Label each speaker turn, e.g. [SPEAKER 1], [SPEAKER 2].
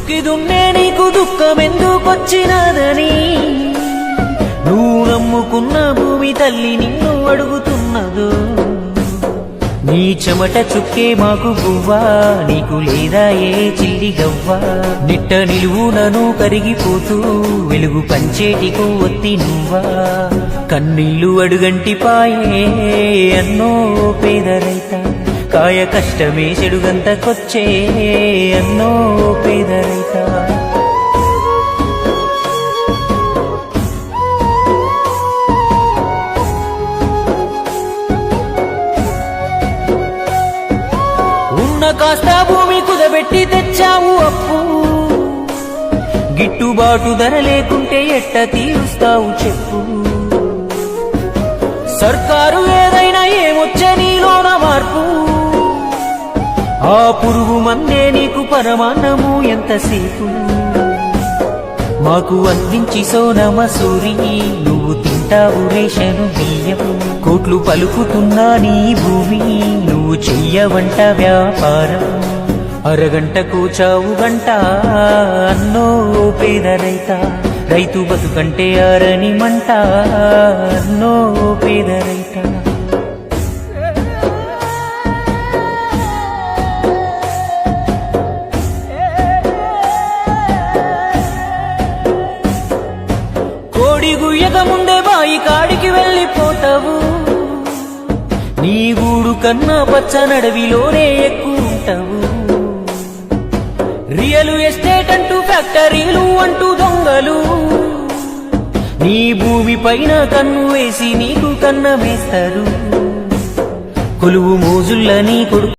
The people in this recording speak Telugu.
[SPEAKER 1] దుక్కి దున్నే నీకు దుఃఖమెందుకొచ్చినదని నువ్వు నమ్ముకున్న భూమి తల్లి నిన్ను అడుగుతున్నదో నీ చెమట చుక్కే మాకు గువ్వా నీకు లేదా ఏ చిల్లి గవ్వా నిట్ట నిలువునను కరిగిపోతూ వెలుగు పంచేటికు ఒత్తి నువ్వా కన్నీళ్లు అడుగంటి పాయే అన్నో పేద రైత కాయ కష్టమే చెడుగంతకొచ్చే అన్నో పేద రైత కాస్త భూమి కుదబెట్టి తెచ్చావు అప్పు గిట్టుబాటు ధర లేకుంటే ఎట్ట తీరుస్తావు చెప్పు సర్కారు ఏదైనా ఏమొచ్చే నీలోన మార్పు ఆ పురుగు మందే నీకు పరమాన్నము ఎంతసేపు మాకు అందించి సోనమసూరి నువ్వు తింటావు రేషను బియ్యం కోట్లు పలుకుతున్నా నీ భూమి నువ్వు చెయ్యవంట వ్యాపారం అరగంటకు చావు గంట అన్నో పేద రైత రైతు బతుకంటే ఆరని మంట అన్నో పేద రైత కోడి గుయ్యక ముందే బాయి కాడికి వెళ్ళిపోతావు నీ గూడు కన్నా పచ్చనడవిలోనే ఎక్కుంటావు రియల్ ఎస్టేట్ అంటూ ఫ్యాక్టరీలు అంటూ దొంగలు నీ భూమి పైన కన్ను వేసి నీకు కన్న వేస్తారు కొలువు మోజుల్ల నీ కొడుకు